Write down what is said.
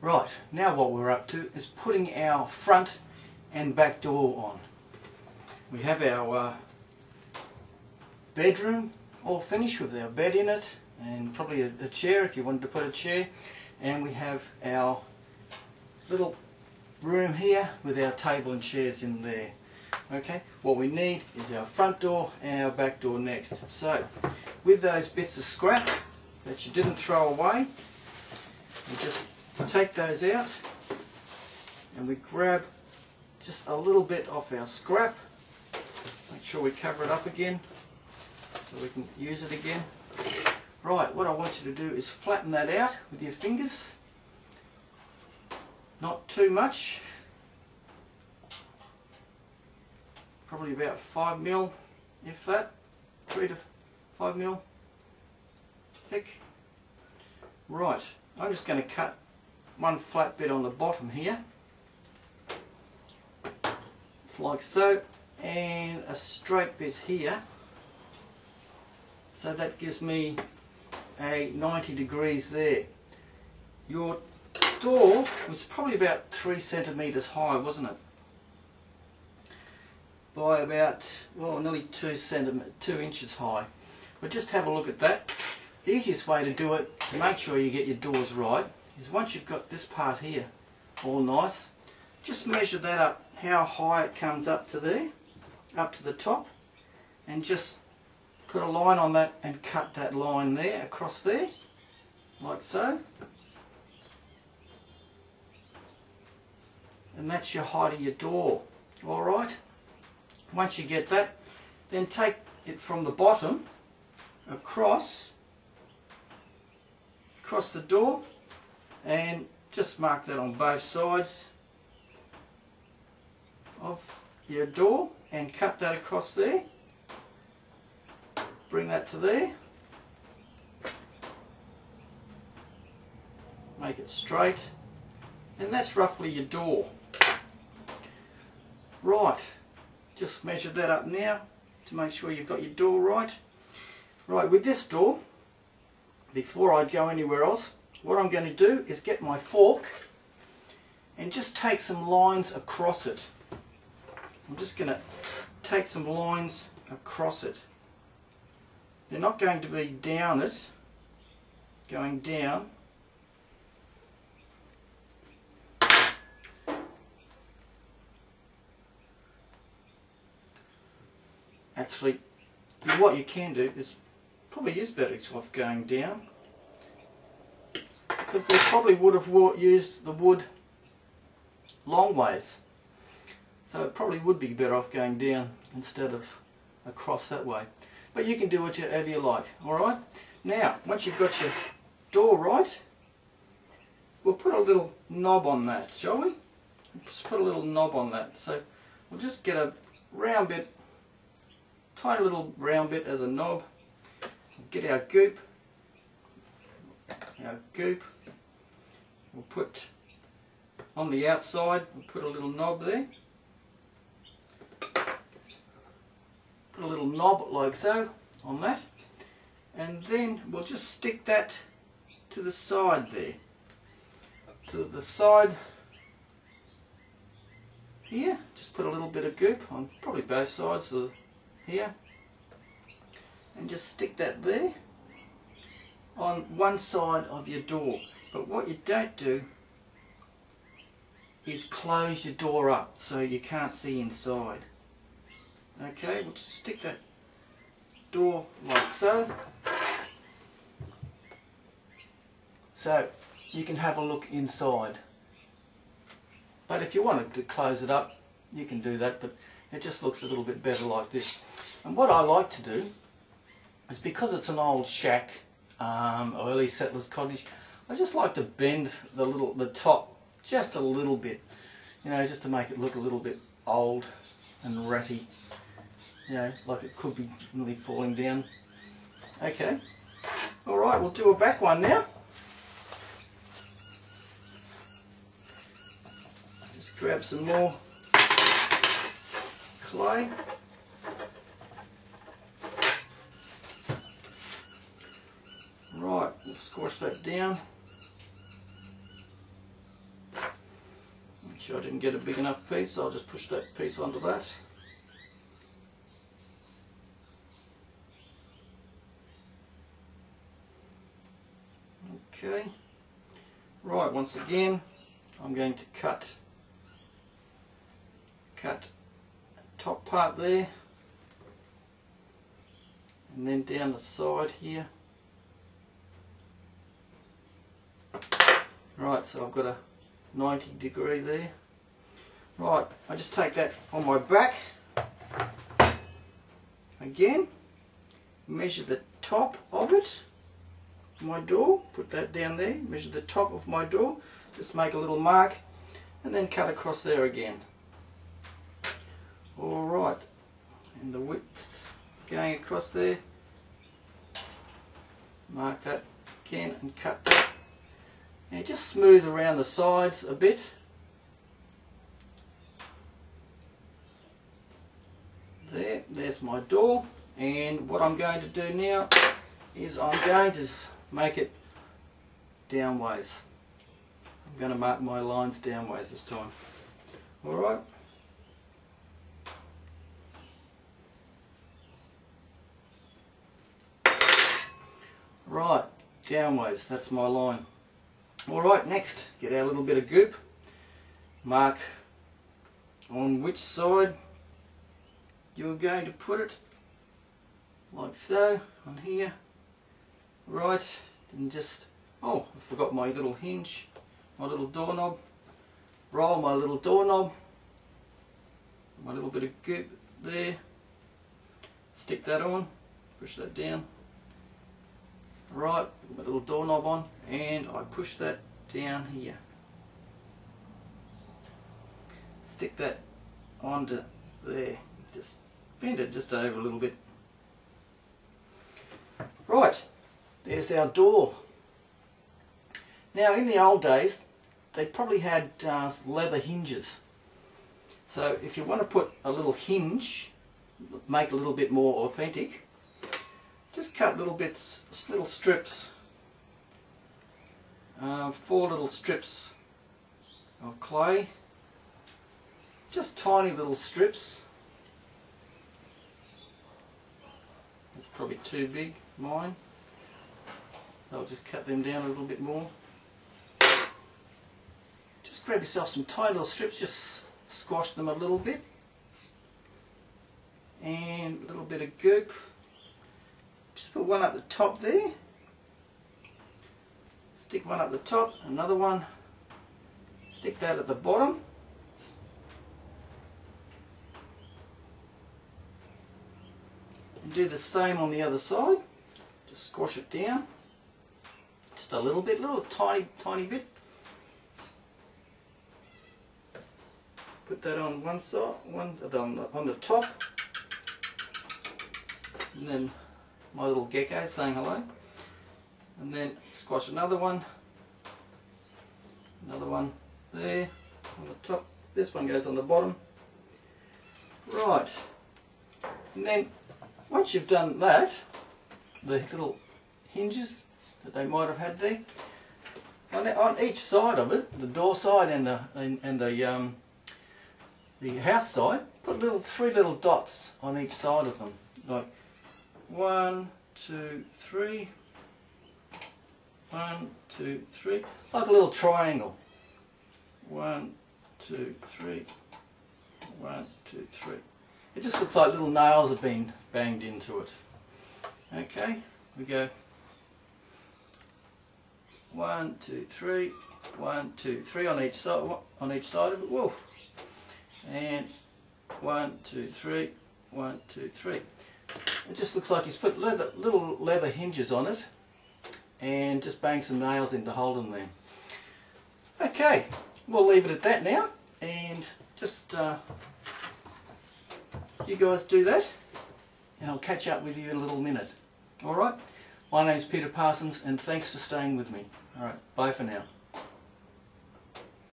Right, now what we're up to is putting our front and back door on. We have our bedroom all finished with our bed in it, and probably a chair if you wanted to put a chair, and we have our little room here with our table and chairs in there. Okay, what we need is our front door and our back door next. So with those bits of scrap that you didn't throw away, we just take those out and we grab just a little bit off our scrap. Make sure we cover it up again so we can use it again. Right, what I want you to do is flatten that out with your fingers. Not too much. Probably about 5 mil, if that. 3 to 5 mil thick. Right, I'm just going to cut one flat bit on the bottom here. It's like so, and a straight bit here. So that gives me a 90 degrees there. Your door was probably about 3 centimetres high, wasn't it? By about, well, nearly 2 inches high. But just have a look at that. The easiest way to do it, to make sure you get your doors right, is once you've got this part here all nice, just measure that up, how high it comes up to there, up to the top, and just put a line on that and cut that line there, across there, like so. And that's your height of your door. Alright, once you get that, then take it from the bottom across the door, and just mark that on both sides of your door and cut that across there. Bring that to there. Make it straight, and that's roughly your door. Right, just measure that up now to make sure you've got your door right. Right, with this door, before I go anywhere else, what I'm going to do is get my fork and just take some lines across it. I'm just going to take some lines across it. They're not going to be down it, going down. Actually, what you can do is probably is better off going down, because they probably would have used the wood long ways. So it probably would be better off going down instead of across that way. But you can do whatever you like. Alright? Now, once you've got your door right, we'll put a little knob on that, shall we? Just put a little knob on that. So we'll just get a round bit, tiny little round bit as a knob. Get our goop. We'll put on the outside, we'll put a little knob there. Put a little knob like so on that, and then we'll just stick that to the side there. To the side here, just put a little bit of goop on probably both sides of here, and just stick that there on one side of your door. But what you don't do is close your door up so you can't see inside. Okay, we'll just stick that door like so. So you can have a look inside. But if you wanted to close it up, you can do that, but it just looks a little bit better like this. And what I like to do is, because it's an old shack, early settlers cottage, I just like to bend the top just a little bit, you know, just to make it look a little bit old and ratty, you know, like it could be nearly falling down. Okay, alright, we'll do a back one now. Just grab some more clay. Right, we'll squash that down. sure I didn't get a big enough piece, so I'll just push that piece onto that. Okay, right, once again I'm going to cut top part there, and then down the side here. Right, so I've got a 90 degree there. Right, I just take that on my back again, measure the top of it, my door, put that down there, measure the top of my door, just make a little mark and then cut across there again. Alright, and the width going across there, mark that again and cut that. Now just smooth around the sides a bit. There's my door, and what I'm going to do now is I'm going to make it downways. I'm going to mark my lines downways this time. Alright. Right, downways, that's my line. Alright, next, get our little bit of goop, mark on which side you're going to put it, like so, on here. Right, and just, oh, I forgot my little hinge, my little doorknob. Roll my little doorknob, my little bit of goop there, stick that on, push that down. Right, put my little doorknob on, and I push that down here. Stick that onto there, just bend it just over a little bit. Right, there's our door. Now in the old days they probably had leather hinges, so if you want to put a little hinge, make it a little bit more authentic, just cut little bits, little strips, 4 little strips of clay, just tiny little strips. It's probably too big, mine. I'll just cut them down a little bit more. Just grab yourself some tiny little strips, just squash them a little bit, and a little bit of goop. Just put one up the top there, stick one up the top, another one, stick that at the bottom, and do the same on the other side. Just squash it down, just a little bit, little tiny bit. Put that on one side, on the top, and then my little gecko saying hello, and then squash another one there on the top. This one goes on the bottom. Right, and then once you've done that, the little hinges that they might have had there, on each side of it, the door side and the house side, put 3 little dots on each side of them, like 1, 2, 3, 1, 2, 3, like a little triangle. 1, 2, 3, 1, 2, 3. It just looks like little nails have been banged into it. Okay, we go 1, 2, 3, 1, 2, 3 on each side of it. Whoa. And 1, 2, 3, 1, 2, 3. It just looks like he's put little leather hinges on it and just banged some nails in to hold them there. Okay, we'll leave it at that now, and just you guys do that, and I'll catch up with you in a little minute. Alright, my name's Peter Parsons, and thanks for staying with me. Alright, bye for now.